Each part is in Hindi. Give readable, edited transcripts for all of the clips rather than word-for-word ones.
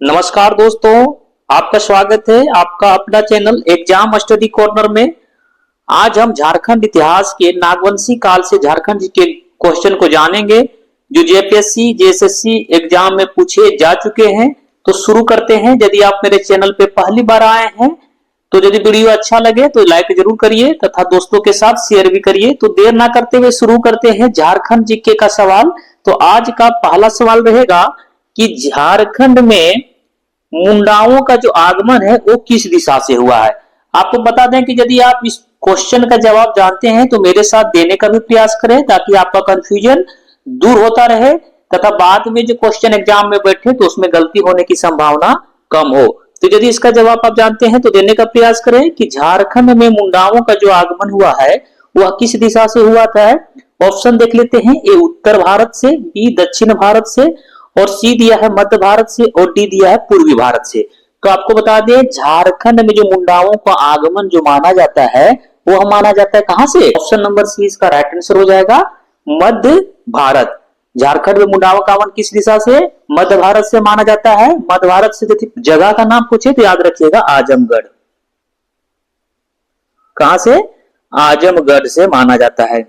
नमस्कार दोस्तों, आपका स्वागत है आपका अपना चैनल एग्जाम स्टडी कॉर्नर में। आज हम झारखंड इतिहास के नागवंशी काल से झारखंड के क्वेश्चन को जानेंगे जो जेपीएससी जेएसएससी एग्जाम में पूछे जा चुके हैं। तो शुरू करते हैं। यदि आप मेरे चैनल पे पहली बार आए हैं तो यदि वीडियो अच्छा लगे तो लाइक जरूर करिए तथा दोस्तों के साथ शेयर भी करिए। तो देर ना करते हुए शुरू करते हैं झारखंड जीके का सवाल। तो आज का पहला सवाल रहेगा कि झारखंड में मुंडाओं का जो आगमन है वो किस दिशा से हुआ है। आपको बता दें कि यदि आप इस क्वेश्चन का जवाब जानते हैं तो मेरे साथ देने का भी प्रयास करें ताकि आपका कंफ्यूजन दूर होता रहे तथा बाद में जो क्वेश्चन एग्जाम में बैठे तो उसमें गलती होने की संभावना कम हो। तो यदि इसका जवाब आप जानते हैं तो देने का प्रयास करें कि झारखंड में मुंडाओं का जो आगमन हुआ है वह किस दिशा से हुआ था। ऑप्शन देख लेते हैं। ए उत्तर भारत से, बी दक्षिण भारत से, और सी दिया है मध्य भारत से, और डी दिया है पूर्वी भारत से। तो आपको बता दें झारखंड में जो मुंडाओं का आगमन जो माना जाता है वो माना जाता है कहां से। ऑप्शन नंबर सी इसका राइट आंसर हो जाएगा मध्य भारत। झारखंड में मुंडाओं का आगमन किस दिशा से, मध्य भारत से माना जाता है। मध्य भारत से यदि जगह का नाम पूछे तो याद रखिएगा आजमगढ़। कहां से, आजमगढ़ से माना जाता है।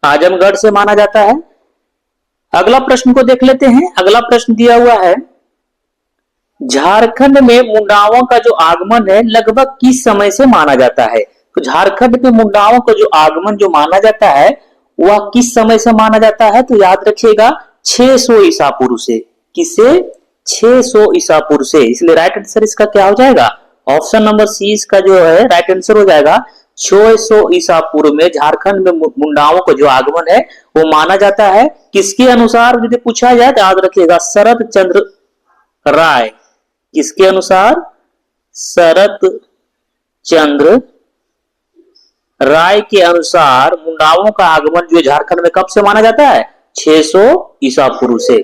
आजमगढ़ से माना जाता है। अगला प्रश्न को देख लेते हैं। अगला प्रश्न दिया हुआ है झारखंड में मुंडाओं का जो आगमन है लगभग किस समय से माना जाता है। तो झारखंड में मुंडाओं का जो आगमन जो माना जाता है वह किस समय से माना जाता है। तो याद रखिएगा 600 ईसा पूर्व से। किससे, 600 ईसा पूर्व से। इसलिए राइट आंसर इसका क्या हो जाएगा, ऑप्शन नंबर सी इसका जो है राइट आंसर हो जाएगा 600 ईसा पूर्व में झारखंड में मुंडाओं का जो आगमन है वो माना जाता है। किसके अनुसार यदि पूछा जाए तो याद रखिएगा शरत चंद्र राय। किसके अनुसार, शरत चंद्र राय के अनुसार मुंडाओं का आगमन जो झारखंड में कब से माना जाता है, 600 ईसा पूर्व से।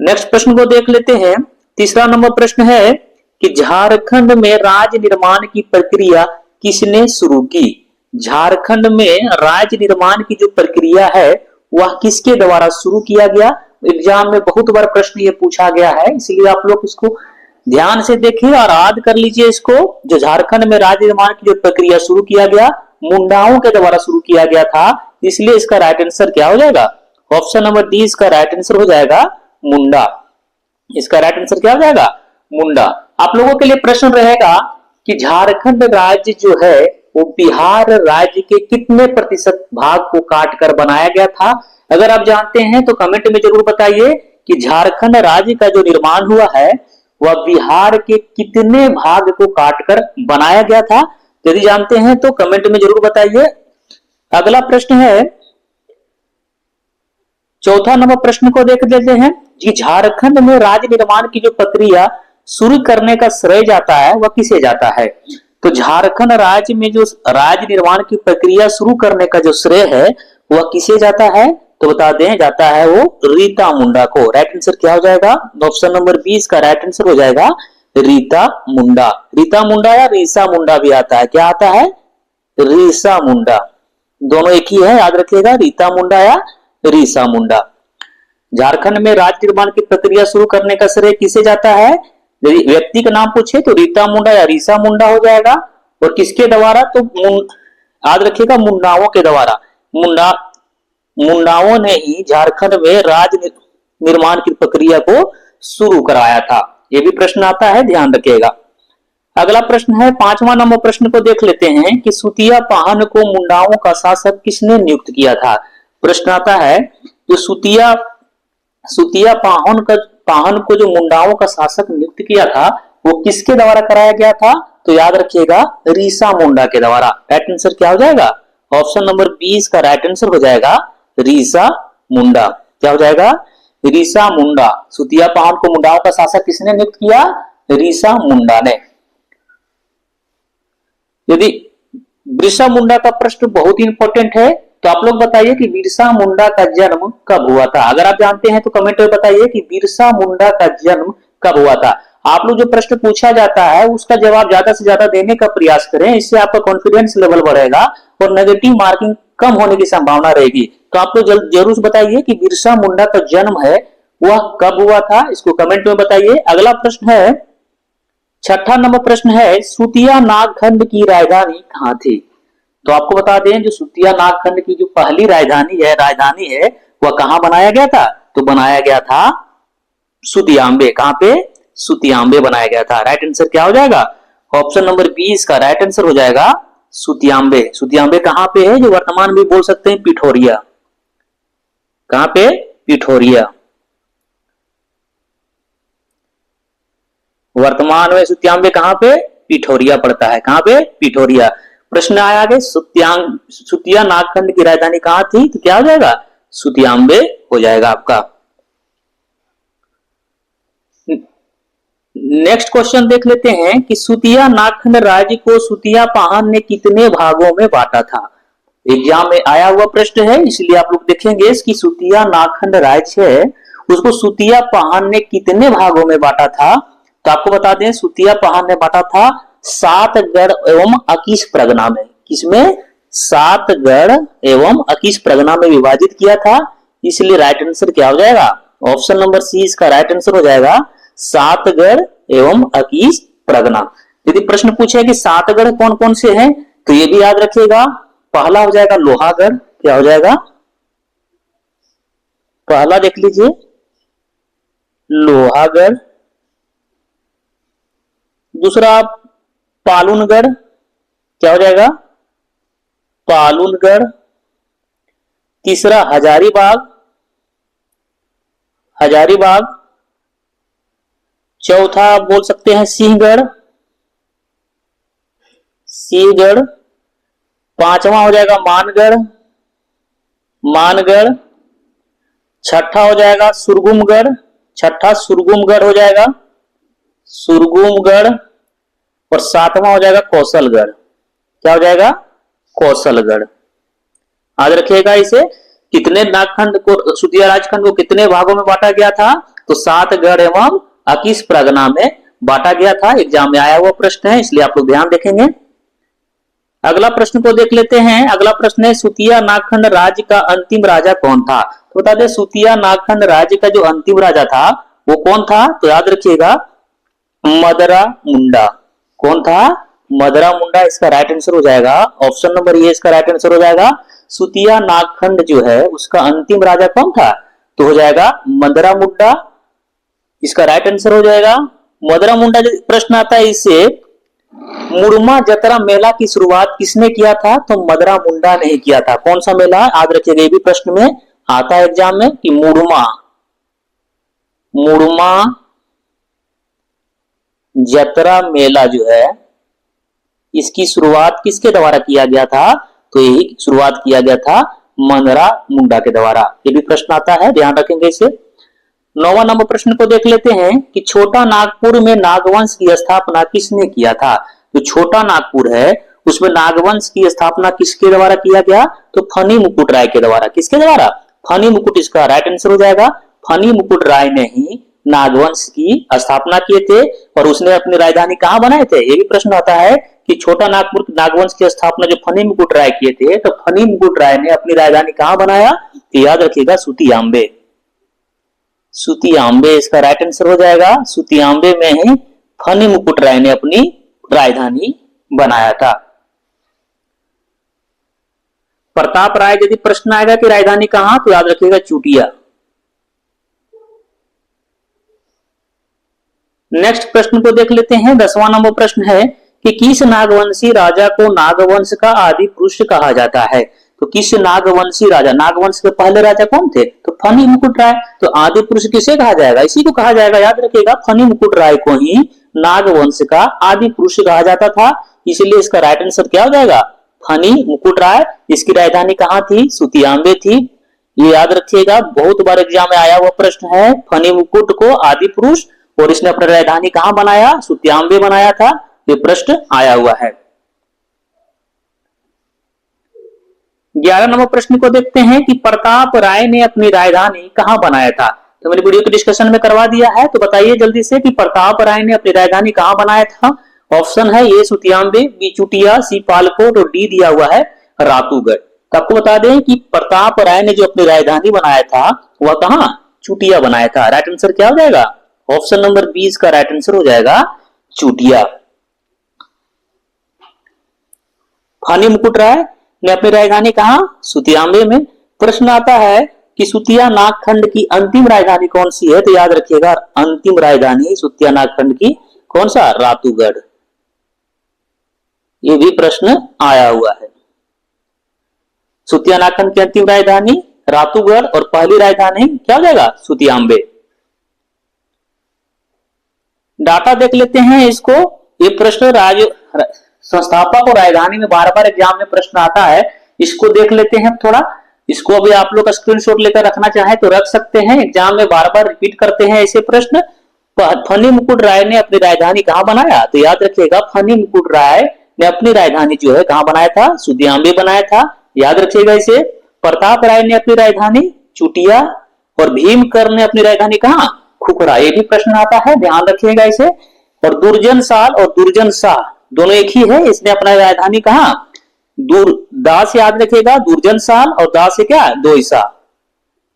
नेक्स्ट प्रश्न को देख लेते हैं। तीसरा नंबर प्रश्न है कि झारखंड में राज्य निर्माण की प्रक्रिया किसने शुरू की। झारखंड में राज्य निर्माण की जो प्रक्रिया है वह किसके द्वारा शुरू किया गया। एग्जाम में बहुत बार प्रश्न ये पूछा गया है, इसलिए आप लोग इसको ध्यान से देखिए और याद कर लीजिए इसको। जो झारखंड में राज्य निर्माण की जो प्रक्रिया शुरू किया गया मुंडाओं के द्वारा शुरू किया गया था, इसलिए इसका राइट आंसर क्या हो जाएगा, ऑप्शन नंबर डी इसका राइट आंसर हो जाएगा मुंडा। इसका राइट आंसर क्या हो जाएगा, मुंडा। आप लोगों के लिए प्रश्न रहेगा कि झारखंड राज्य जो है वो बिहार राज्य के कितने प्रतिशत भाग को काट कर बनाया गया था। अगर आप जानते हैं तो कमेंट में जरूर बताइए कि झारखंड राज्य का जो निर्माण हुआ है वह बिहार के कितने भाग को काटकर बनाया गया था। यदि जानते हैं तो कमेंट में जरूर बताइए। अगला प्रश्न है, चौथा नंबर प्रश्न को देख लेते हैं कि झारखंड में राज्य निर्माण की जो प्रक्रिया शुरू करने का श्रेय जाता है वह किसे जाता है। तो झारखंड राज्य में जो राज्य निर्माण की प्रक्रिया शुरू करने का जो श्रेय है वह किसे जाता है। तो बता दें जाता है वो रीता मुंडा को। राइट आंसर क्या हो जाएगा, ऑप्शन नंबर 20 का राइट आंसर हो जाएगा रीता मुंडा। रीता मुंडा या रीसा मुंडा भी आता है। क्या आता है, रीसा मुंडा। दोनों एक ही है, याद रखिएगा रीता मुंडा या रीसा मुंडा। झारखंड में राज्य निर्माण की प्रक्रिया शुरू करने का श्रेय किसे जाता है। यदि व्यक्ति का नाम पूछे तो रीता मुंडा या रीसा मुंडा हो जाएगा। और किसके द्वारा, तो याद रखिएगा मुंडाओं के द्वारा। मुंडाओं ने ही झारखंड में राज्य निर्माण की प्रक्रिया को शुरू कराया था। ये भी प्रश्न आता है, ध्यान रखिएगा। अगला प्रश्न है, पांचवा नंबर प्रश्न को देख लेते हैं कि सुतिया पाहन को मुंडाओं का शासक किसने नियुक्त किया था। प्रश्न आता है तो सुतिया पाहन को जो मुंडाओं का शासक नियुक्त किया था वो किसके द्वारा कराया गया था। तो याद रखिएगा रीसा मुंडा के द्वारा। राइट आंसर क्या हो जाएगा, ऑप्शन नंबर 20 का राइट आंसर हो जाएगा रीसा मुंडा। क्या हो जाएगा, रीसा मुंडा। सुतिया पाहन को मुंडाओं का शासक किसने नियुक्त किया, रीसा मुंडा ने। यदि बिरसा मुंडा का प्रश्न बहुत ही इंपॉर्टेंट है तो आप लोग बताइए कि बिरसा मुंडा का जन्म कब हुआ था। अगर आप जानते हैं तो कमेंट में बताइए कि बिरसा मुंडा का जन्म कब हुआ था। आप लोग जो प्रश्न पूछा जाता है उसका जवाब ज्यादा से ज्यादा देने का प्रयास करें, इससे आपका कॉन्फिडेंस लेवल बढ़ेगा और नेगेटिव मार्किंग कम होने की संभावना रहेगी। तो आप लोग जरूर बताइए कि बिरसा मुंडा का जन्म है वह कब हुआ था, इसको कमेंट में बताइए। अगला प्रश्न है, छठा नंबर प्रश्न है, सुतिया नागखंड की राजधानी कहाँ थी? तो आपको बता दें जो सुतिया नागखंड की जो पहली राजधानी है वह कहाँ बनाया गया था? तो बनाया गया था सुतियांबे। कहाँ पे? सुतियांबे बनाया गया था। राइट आंसर क्या हो जाएगा? ऑप्शन नंबर 20 का राइट आंसर हो जाएगा सुतियांबे। सुतियांबे कहाँ पे है? जो वर्तमान में बोल सकते हैं पिठोरिया। कहाँ पे? पिठोरिया। वर्तमान में सुतियांबे कहाँ पे? पिठोरिया पड़ता है। कहाँ पे? पिठोरिया। प्रश्न आया आगे, सुतिया नागखंड की राजधानी कहाँ थी? तो क्या हो जाएगा? सुतियांबे हो जाएगा आपका। नेक्स्ट क्वेश्चन देख लेते हैं कि सुतिया नागखंड राज्य को सुतिया पाहन ने कितने भागों में बांटा था? एग्जाम में आया हुआ प्रश्न है, इसलिए आप लोग देखेंगे कि सुतिया नागखंड राज्य है उसको सुतिया पाहन ने कितने भागों में बांटा था? तो आपको बता दें सुतिया पाहन ने बांटा था 7 गढ़ एवं 21 परगना में। किसमें? 7 गढ़ एवं 21 परगना में विभाजित किया था। इसलिए राइट आंसर क्या हो जाएगा? ऑप्शन नंबर सी इसका राइट आंसर हो जाएगा 7 गढ़ एवं 21 परगना। यदि प्रश्न पूछे कि 7 गढ़ कौन कौन से हैं तो ये भी याद रखिएगा। पहला हो जाएगा लोहागढ़। क्या हो जाएगा? पहला देख लीजिए लोहागढ़। दूसरा पालूनगढ़। क्या हो जाएगा? पालूनगढ़। तीसरा हजारीबाग। हजारीबाग। चौथा बोल सकते हैं सिंहगढ़। सिंहगढ़। पांचवा हो जाएगा मानगढ़। मानगढ़। छठा हो जाएगा सुरगुमगढ़। छठा सुरगुमगढ़ हो जाएगा। सुरगुमगढ़। और सातवां हो जाएगा कौशलगढ़। क्या हो जाएगा? कौशलगढ़। याद रखिएगा इसे। कितने नागखंड को, सुतिया राजखंड को कितने भागों में बांटा गया था? तो 7 गढ़ एवं 21 परगना में बांटा गया था। एग्जाम में आया हुआ प्रश्न है, इसलिए आप लोग ध्यान देखेंगे। अगला प्रश्न को देख लेते हैं। अगला प्रश्न है, सुतिया नागखंड राज्य का अंतिम राजा कौन था? तो बता दें सुतिया नागखंड राज्य का जो अंतिम राजा था वो कौन था? तो याद रखिएगा मदरा मुंडा। कौन था? मदरा मुंडा इसका राइट आंसर हो जाएगा। ऑप्शन नंबर ए इसका राइट आंसर हो जाएगा। सुतिया नागखंड जो है उसका अंतिम राजा कौन था? तो हो जाएगा मदरा मुंडा। इसका राइट आंसर हो जाएगा मदरा मुंडा। प्रश्न आता है इससे, मुड़मा जतरा मेला की शुरुआत किसने किया था? तो मदरा मुंडा ने किया था। कौन सा मेला? याद रखिएगा, ये भी प्रश्न में आता है एग्जाम में कि मुड़मा जतरा मेला जो है इसकी शुरुआत किसके द्वारा किया गया था? तो यही शुरुआत किया गया था मदरा मुंडा के द्वारा। ये भी प्रश्न आता है, ध्यान रखेंगे इसे। 9वां नंबर प्रश्न को देख लेते हैं कि छोटा नागपुर में नागवंश की स्थापना किसने किया था? तो छोटा नागपुर है उसमें नागवंश की स्थापना किसके द्वारा किया गया? तो फनी मुकुट राय के द्वारा। किसके द्वारा? फनी मुकुट इसका राइट आंसर हो जाएगा। फनी मुकुट राय ने ही नागवंश की स्थापना किए थे और उसने अपनी राजधानी कहाँ बनाए थे? ये भी प्रश्न आता है कि छोटा नागपुर नागवंश की स्थापना जो फनी मुकुट राय किए थे तो फनी मुकुट राय ने अपनी राजधानी कहाँ बनाया? तो याद रखिएगा सुतियांबे। सुतियांबे इसका राइट आंसर हो जाएगा। सुतियांबे में ही फनी मुकुट राय ने अपनी राजधानी बनाया था। प्रताप राय यदि प्रश्न आएगा कि राजधानी कहां, तो याद रखिएगा चूटिया। नेक्स्ट प्रश्न को देख लेते हैं। 10वां नंबर प्रश्न है कि किस नागवंशी राजा को नागवंश का आदि पुरुष कहा जाता है? तो किस नागवंशी राजा, नागवंश के पहले राजा कौन थे? तो फनी मुकुट राय। तो आदि पुरुष किसे कहा जाएगा? इसी को कहा जाएगा। याद रखिएगा फनी मुकुट राय को ही नागवंश का आदि पुरुष कहा जाता था। इसलिए इसका राइट आंसर क्या हो जाएगा? फनी मुकुट राय। इसकी राजधानी कहाँ थी? सुतियांबे थी। ये याद रखिएगा, बहुत बार एग्जाम में आया हुआ प्रश्न है। फनी मुकुट को आदि पुरुष और इसने अपनी राजधानी कहां बनाया? सुतियांबे बनाया था। ये प्रश्न आया हुआ है। 11 नंबर प्रश्न को देखते हैं कि प्रताप राय ने अपनी राजधानी कहां बनाया था? तो मेरी वीडियो के डिस्कशन में करवा दिया है, तो बताइए जल्दी से कि प्रताप राय ने अपनी राजधानी कहां बनाया था। ऑप्शन है ए सुतियांबे, बी चुटिया, सी पालकोट और डी दिया हुआ है रातूगढ़। तो आपको बता दें कि प्रताप राय ने जो अपनी राजधानी बनाया था वह कहां, चुटिया बनाया था। राइट आंसर क्या हो जाएगा, ऑप्शन नंबर 20 का राइट आंसर हो जाएगा चुटिया। फनी मुकुट राय ने अपनी राजधानी कहां, सुतियाम्बे में। प्रश्न आता है कि सुतिया नागखंड की अंतिम राजधानी कौन सी है, तो याद रखिएगा अंतिम राजधानी सुतिया नागखंड की कौन सा, रातूगढ़। ये भी प्रश्न आया हुआ है। सुतिया नागखंड की अंतिम राजधानी रातूगढ़ और पहली राजधानी क्या हो जाएगा, सुतियाम्बे। डाटा देख लेते हैं इसको। ये प्रश्न संस्थापक और राजधानी में बार बार एग्जाम में प्रश्न आता है, इसको देख लेते हैं थोड़ा। इसको अभी आप लोग स्क्रीनशॉट लेकर रखना चाहे तो रख सकते हैं, एग्जाम में बार बार रिपीट करते हैं ऐसे प्रश्न। फनी मुकुट राय ने अपनी राजधानी कहां बनाया, तो याद रखिएगा फनी मुकुट राय ने अपनी राजधानी जो है कहां बनाया था, सुतियाम्बे बनाया था, याद रखिएगा इसे। प्रताप राय ने अपनी राजधानी चुटिया और भीमकर ने अपनी राजधानी कहां, खुखरा। ये भी प्रश्न आता है, ध्यान रखिएगा इसे। और दुर्जन साल और दुर्जन शाह दोनों एक ही है, इसने अपना राजधानी कहां, दास याद रखिएगा, दुर्जन साल और दास से क्या, दोईसा।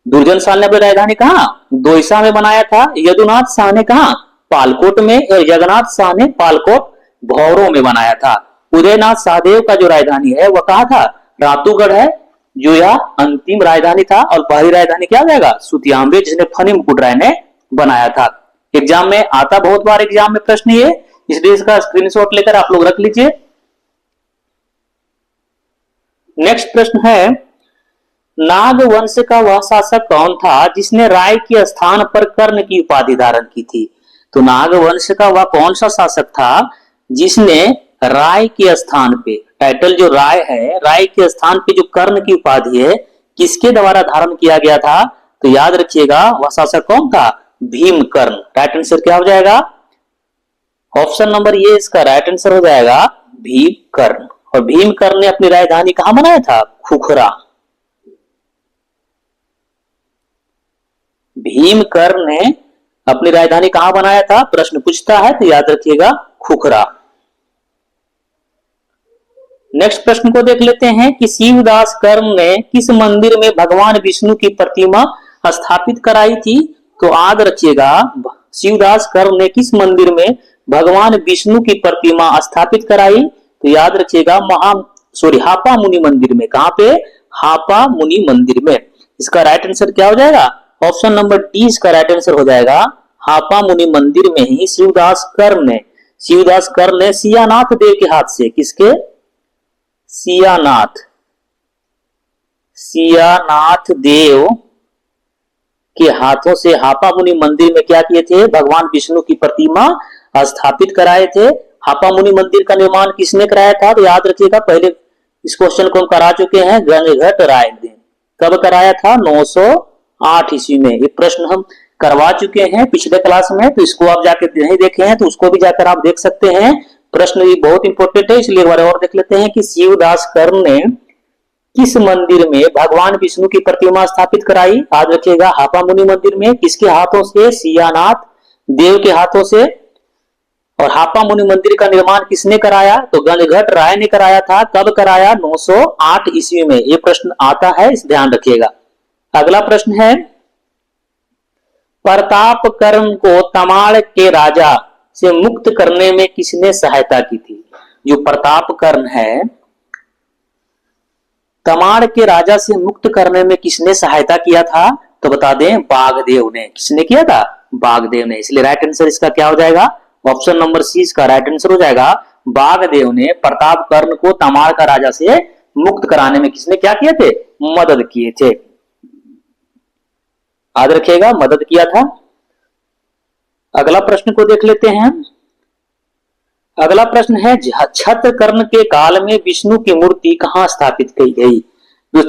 दुर्जन साल ने अपनी राजधानी कहां, दोईसा में बनाया था। यदुनाथ शाह ने कहा पालकोट में और जगन्नाथ शाह ने पालकोट भौरों में बनाया था। उदयनाथ शाहदेव का जो राजधानी है वह कहा था, रातूगढ़ है, जो यह अंतिम राजधानी था। और पहली राजधानी क्या हो जाएगा, सुतियाम्बे, जिसने फनी मुकुट राय ने बनाया था। एग्जाम में आता बहुत बार एग्जाम में प्रश्न ये, इसलिए इसका स्क्रीनशॉट लेकर आप लोग रख लीजिए। नेक्स्ट प्रश्न है, नाग वंश का वह शासक कौन था जिसने राय के स्थान पर कर्ण की उपाधि धारण की थी। तो नाग वंश का वह कौन सा शासक था जिसने राय के स्थान पे, टाइटल जो राय है, राय के स्थान पे जो कर्ण की उपाधि है किसके द्वारा धारण किया गया था, तो याद रखिएगा वह शासक कौन था, भीमकर्ण। राइट आंसर क्या हो जाएगा, ऑप्शन नंबर ये इसका राइट आंसर हो जाएगा भीमकर्ण। और भीमकर्ण ने अपनी राजधानी कहां बनाया था, खुखरा। भीमकर्ण ने अपनी राजधानी कहां बनाया था, प्रश्न पूछता है तो याद रखिएगा खुखरा। नेक्स्ट प्रश्न को देख लेते हैं कि शिवदास कर्ण ने किस मंदिर में भगवान विष्णु की प्रतिमा स्थापित कराई थी। तो याद रखिएगा शिवदास कर्ण ने किस मंदिर में भगवान विष्णु की प्रतिमा स्थापित कराई, तो याद रखिएगा हापा मुनि मंदिर में। कहां पे, हापा मुनि मंदिर में। इसका राइट आंसर क्या हो जाएगा, ऑप्शन नंबर डी इसका राइट आंसर हो जाएगा, हापा मुनि मंदिर में ही शिवदास कर्ण ने सियानाथ देव के हाथ से, किसके, सियानाथ देव के हाथों से हापा मुनि मंदिर में क्या किए थे, भगवान विष्णु की प्रतिमा स्थापित कराए थे। हापा मुनि मंदिर का निर्माण किसने कराया था, तो याद रखिएगा पहले इस क्वेश्चन को हम करा चुके हैं, गंगघट राय ने। कब कराया था, 908 ईस्वी में। ये प्रश्न हम करवा चुके हैं पिछले क्लास में, तो इसको आप जाके नहीं देखे हैं तो उसको भी जाकर आप देख सकते हैं। प्रश्न ये बहुत इंपॉर्टेंट है, इसलिए एक बार और देख लेते हैं कि शिवदास कर्ण ने किस मंदिर में भगवान विष्णु की प्रतिमा स्थापित कराई। याद रखिएगा हापा मुनि मंदिर में। किसके हाथों से, सियानाथ देव के हाथों से। और हापा मुनि मंदिर का निर्माण किसने कराया, तो गंगघट राय ने कराया था। कब कराया, 908 ईस्वी में। यह प्रश्न आता है, इस ध्यान रखिएगा। अगला प्रश्न है, प्रताप कर्ण को तमाड़ के राजा से मुक्त करने में किसने सहायता की थी। जो प्रताप कर्ण है, तमाड़ के राजा से मुक्त करने में किसने सहायता किया था, तो बता दें बागदेव ने। किसने किया था, बागदेव ने। इसलिए राइट आंसर इसका क्या हो जाएगा, ऑप्शन नंबर सी इसका राइट आंसर हो जाएगा। बागदेव ने प्रताप कर्ण को तमाड़ का राजा से मुक्त कराने में किसने क्या किए थे, मदद किए थे। याद रखिएगा मदद किया था। अगला प्रश्न को देख लेते हैं। अगला प्रश्न है, छत्र कर्ण के काल में विष्णु की मूर्ति कहां स्थापित की गई। जो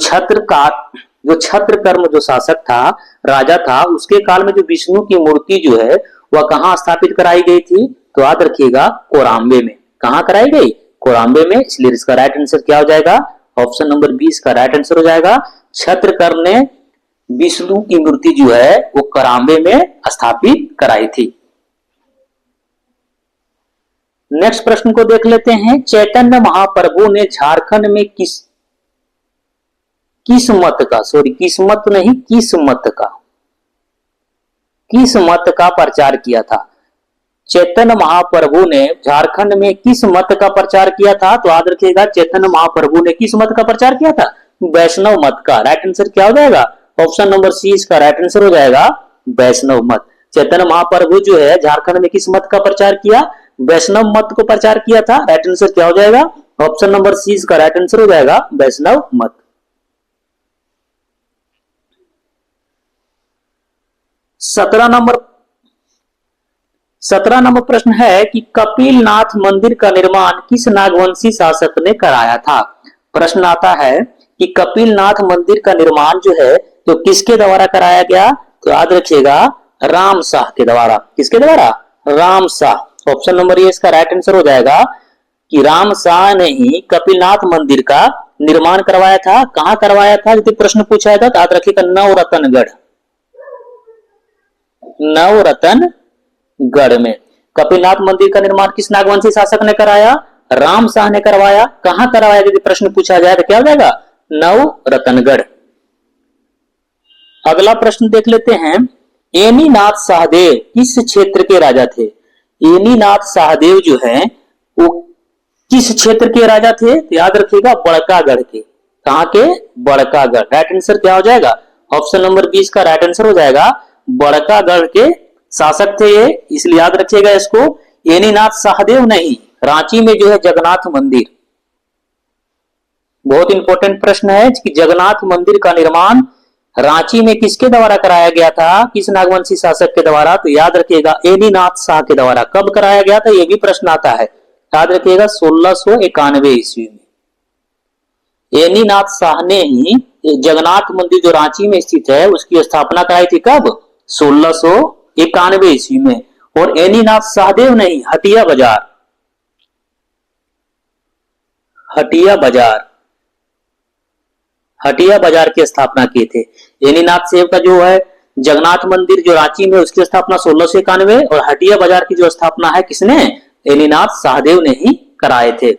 छत्र कर्ण जो शासक था, राजा था, उसके काल में जो विष्णु की मूर्ति जो है वह कहां स्थापित कराई गई थी, तो याद रखिएगा कोराम्बे में। कहां कराई गई, कोराम्बे में। इसलिए इसका राइट आंसर क्या हो जाएगा, ऑप्शन नंबर 20 का राइट आंसर हो जाएगा। छत्र कर्ण ने विष्णु की मूर्ति जो है वो कोराम्बे में स्थापित कराई थी। नेक्स्ट प्रश्न को देख लेते हैं, चैतन्य महाप्रभु ने झारखंड में किस किस्मत का, सॉरी किस्मत नहीं, किस्मत का, किस्मत का प्रचार किया था। चैतन्य महाप्रभु ने झारखंड में किस मत का प्रचार किया था? तो याद रखिएगा, चैतन्य महाप्रभु ने किस मत का प्रचार किया था? वैष्णव मत का। राइट आंसर क्या हो जाएगा? ऑप्शन नंबर सी इसका राइट आंसर हो जाएगा, वैष्णव मत। चैतन्य महाप्रभु जो है झारखंड में किस मत का प्रचार किया? वैष्णव मत को प्रचार किया था। राइट आंसर क्या हो जाएगा? ऑप्शन नंबर सी इसका राइट आंसर हो जाएगा, वैष्णव मत। 17 नंबर प्रश्न है कि कपिलनाथ मंदिर का निर्माण किस नागवंशी शासक ने कराया था? प्रश्न आता है कि कपिलनाथ मंदिर का निर्माण जो है तो किसके द्वारा कराया गया? तो याद रखिएगा, राम शाह के द्वारा। किसके द्वारा? Ram Shah. Option number A इसका राइट आंसर हो जाएगा कि राम शाह ने ही कपिलनाथ मंदिर का निर्माण करवाया था। कहां करवाया था यदि प्रश्न पूछा था तो याद रखिएगा, नवरत्नगढ़, नवरत्नगढ़ में। कपिलनाथ मंदिर का निर्माण किस नागवंशी शासक ने कराया? राम शाह ने करवाया। कहां करवाया यदि प्रश्न पूछा जाए तो क्या हो जाएगा? नवरत्नगढ़। अगला प्रश्न देख लेते हैं, एनीनाथ शाहदेव किस क्षेत्र के राजा थे? एनीनाथ शाहदेव जो है वो किस क्षेत्र के राजा थे? तो याद रखिएगा, बड़कागढ़ के। कहां के? बड़कागढ़। राइट आंसर क्या हो जाएगा? ऑप्शन नंबर 20 का राइट आंसर हो जाएगा, बड़कागढ़ के शासक थे ये, इसलिए याद रखिएगा इसको। एनीनाथ शाहदेव नहीं, रांची में जो है जगन्नाथ मंदिर, बहुत इंपॉर्टेंट प्रश्न है कि जगन्नाथ मंदिर का निर्माण रांची में किसके द्वारा कराया गया था? किस नागवंशी शासक के द्वारा? तो याद रखिएगा, एनीनाथ शाह के द्वारा। कब कराया गया था? यह भी प्रश्न आता है। याद रखिएगा, 1691 ईस्वी में एनीनाथ शाह ने ही जगन्नाथ मंदिर जो रांची में स्थित है उसकी स्थापना कराई थी। कब? 1691 ईस्वी में। और एनीनाथ शाहदेव नहीं, हटिया बाजार, हटिया बाजार, हटिया बाजार की स्थापना की थी। एनीनाथ सेव का जो है जगन्नाथ मंदिर जो रांची में उसकी स्थापना 1691, और हटिया बाजार की जो स्थापना है किसने? एनीनाथ शाहदेव ने ही कराए थे।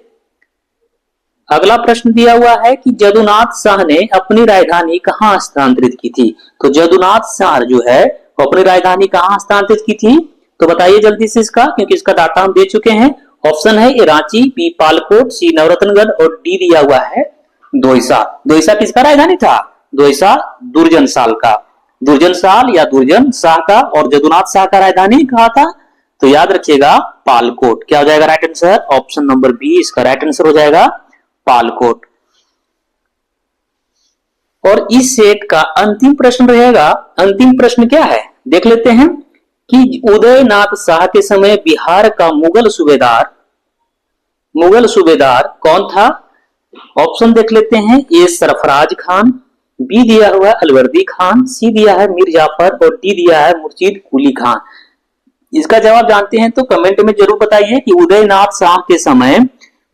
अगला प्रश्न दिया हुआ है कि जदुनाथ शाह ने अपनी राजधानी कहां स्थानांतरित की थी? तो जदुनाथ शाह जो है अपनी राजधानी कहां स्थानांतरित की थी? तो बताइए जल्दी से इसका, क्योंकि इसका डाटा हम दे चुके हैं। ऑप्शन है ए रांची, बी पालकोट, सी नवरत्नगढ़ और डी दिया हुआ है दोईसा। दोईसा किसका राजधानी था? दोईसा दुर्जन साल का, दुर्जन साल या दुर्जन शाह का। और जदुनाथ शाह का राजधानी कहा था? तो याद रखिएगा, पालकोट। क्या हो जाएगा right answer? Option number B इसका राइट आंसर हो जाएगा, पालकोट। और इस सेट का अंतिम प्रश्न रहेगा। अंतिम प्रश्न क्या है देख लेते हैं कि उदयनाथ शाह के समय बिहार का मुगल सूबेदार कौन था? ऑप्शन देख लेते हैं, ए सरफराज खान, बी दिया हुआ है अलवर्दी खान, सी दिया है मीर जाफर और डी दिया है मुर्शीद कुली खान। इसका जवाब जानते हैं तो कमेंट में जरूर बताइए कि उदयनाथ शाह के समय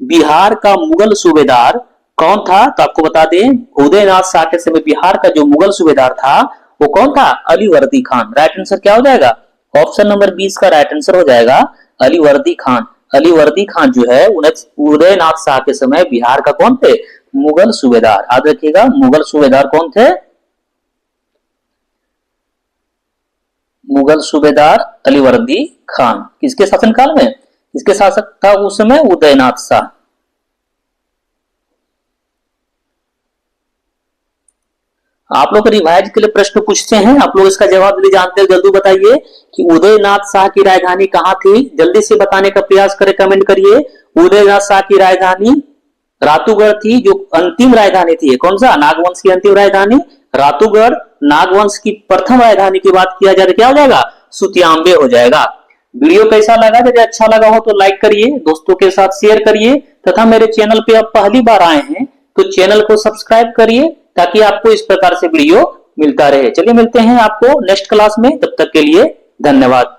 बिहार का मुगल सूबेदार कौन था? तो आपको बता दें, उदयनाथ शाह के समय बिहार का जो मुगल सूबेदार था वो कौन था? अलीवर्दी खान। राइट आंसर क्या हो जाएगा? ऑप्शन नंबर 20 का राइट आंसर हो जाएगा, अलीवर्दी खान। अलीवर्दी खान जो है उदयनाथ शाह के समय बिहार का कौन थे? मुगल सूबेदार। याद रखिएगा, मुगल सूबेदार कौन थे? मुगल सूबेदार अलीवर्दी खान। किसके शासनकाल में? किसके शासक था उस समय? उदयनाथ शाह। आप लोग रिवाइज के लिए प्रश्न पूछते हैं, आप लोग इसका जवाब जल्दी जानते हैं, जल्दी बताइए कि उदयनाथ शाह की राजधानी कहां थी? जल्दी से बताने का प्रयास करें, कमेंट करिए। उदयनाथ शाह की राजधानी रातूगढ़ थी, जो अंतिम राजधानी थी। कौन सा? नागवंश की अंतिम राजधानी रातूगढ़। नागवंश की प्रथम राजधानी की बात किया जाए तो क्या हो जाएगा? सुतियांबे हो जाएगा। वीडियो कैसा लगा? यदि अच्छा लगा हो तो लाइक करिए, दोस्तों के साथ शेयर करिए, तथा मेरे चैनल पे आप पहली बार आए हैं तो चैनल को सब्सक्राइब करिए ताकि आपको इस प्रकार से वीडियो मिलता रहे। चलिए मिलते हैं आपको नेक्स्ट क्लास में, तब तक के लिए धन्यवाद।